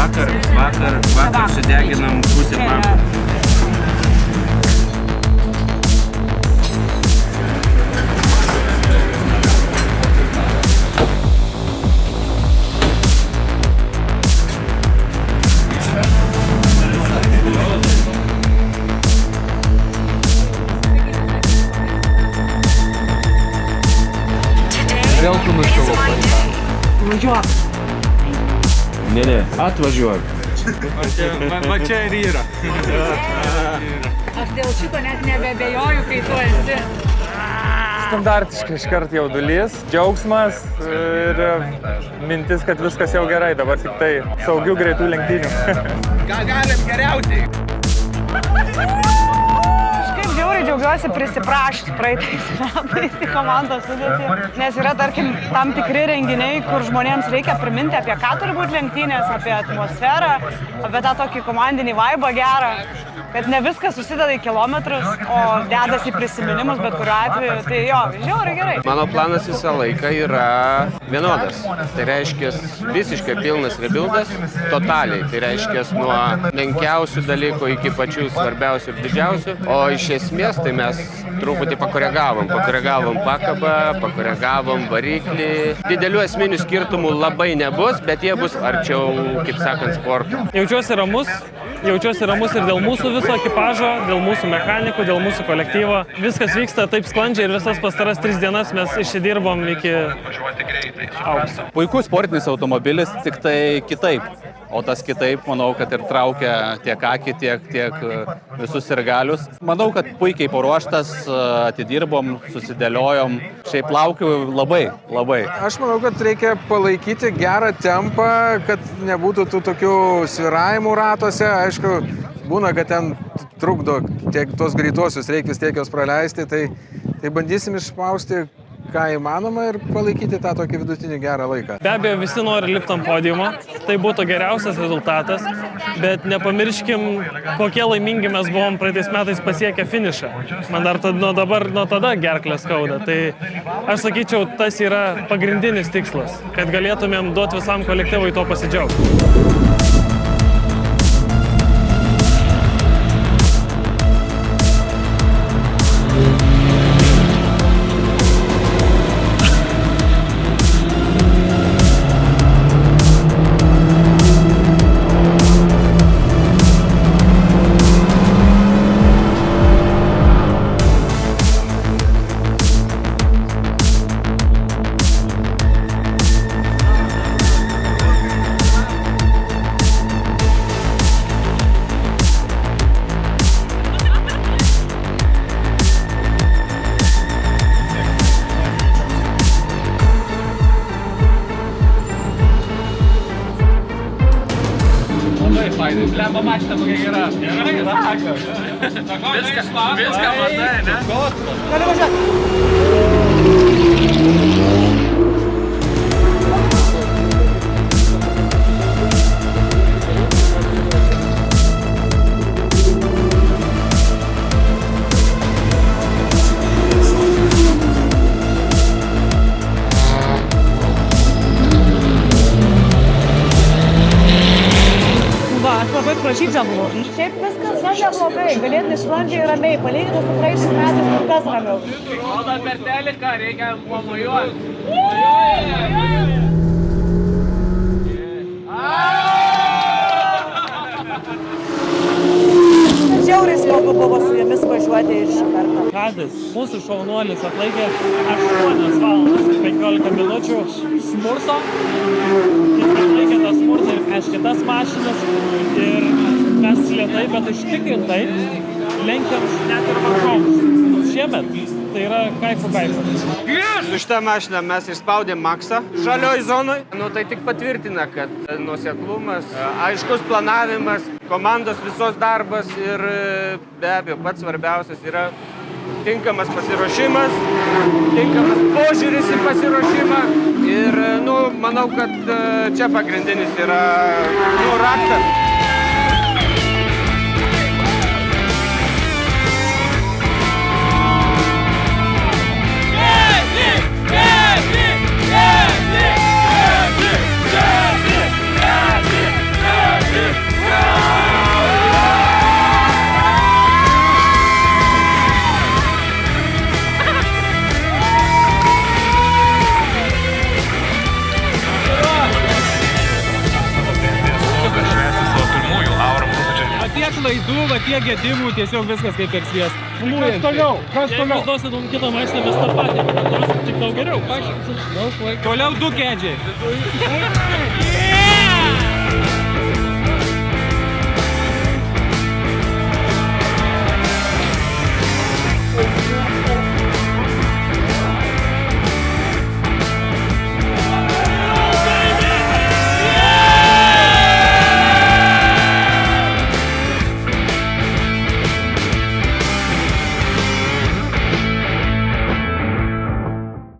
Vakar sudeginam pusę bako. Vėl pamiršau lapą. Važiuok. Ne, atvažiuok. Va čia ir yra. Aš dėl šito net nebebejoju, kai tu esi. Standartiškai iškart jaudulys, džiaugsmas ir mintis, kad viskas jau gerai, dabar tik tai saugių greitų lenktynių. Ką galim geriausiai? Žiauriai džiaugiuosi prisiprašus praeitais metais į komandos sudėtį, nes yra, tarkim, tam tikri renginiai, kur žmonėms reikia priminti, apie ką turi būti lenktynės, apie atmosferą, apie tą tokį komandinį vaibą gerą, kad ne viskas susideda į kilometrus, o dedasi į prisiminimus, bet kuriuo atveju, tai jo, žiauriai gerai. Mano planas visą laiką yra vienodas, tai reiškia visiškai pilnas rebuildas, totaliai, tai reiškia nuo menkiausių dalykų iki pačių svarbiausių ir didžiausių, o iš esmės tai mes truputį pakoregavom pakabą, pakoregavom variklį. Didelių esminių skirtumų labai nebus, bet jie bus arčiau, kaip sakant, sporto. Jaučiuosi ramus ir dėl mūsų viso ekipažo, dėl mūsų mechanikų, dėl mūsų kolektyvo. Viskas vyksta taip sklandžiai ir visas pastaras 3 dienas mes išsidirbom iki aukso. Puikus sportinis automobilis, tik tai kitaip. O tas kitaip, manau, kad ir traukia tiek akį, tiek visus sirgalius. Manau, kad puikiai paruoštas, atidirbom, susidėliojom. Šiaip laukiu labai. Aš manau, kad reikia palaikyti gerą tempą, kad nebūtų tų tokių svyravimų ratuose. Aišku, būna, kad ten trukdo tiek tos greituosius, reikia vis tiek jos praleisti, tai bandysim išspausti ką įmanoma ir palaikyti tą tokį vidutinį gerą laiką. Be abejo, visi nori lipti ant podiumo, tai būtų geriausias rezultatas, bet nepamirškim, kokie laimingi mes buvom praeitais metais pasiekę finišą. Man dar nuo tada gerklę skauda, tai aš sakyčiau, tas yra pagrindinis tikslas, kad galėtumėm duoti visam kolektyvui to pasidžiaugti. Lemba mašina kokia gera. Gerai? Viską matai, ne? Gali važiuoti. Prašydžiamų. Šiaip viskas neblogai, galėtų sklandžiai ir ramiai, palyginus su praėjusiais metais kur kas ramiau. Rodo per teliką, reikia pamojuoti. Žiauriai smagu buvo su jumis važiuoti ir šį kartą. Kadis, mūsų šaunuolis atlaikė 8 valandas ir 15 minučių smurto. Atlaikė tą smurtą ir prieš kitas mašinas ir mes lėtai, bet užtikrintai lenkiam net ir varžovus. Šiemet tai yra kaifas. Su šitą mašiną mes išspaudėm maksą žalioj zonoj. Tai tik patvirtina, kad nuoseklumas, aiškus planavimas, komandos visos darbas ir be abejo pats svarbiausias yra tinkamas pasiruošimas, tinkamas požiūris į pasiruošimą ir manau, kad čia pagrindinis yra raktas. va tiek gedimų, tiesiog viskas kaip per sviestą. Kas toliau? Jeigu jūs duosit mums kitą mašiną, mes tą patį pakartosim, tik daug geriau. Toliau 2 kedžiai.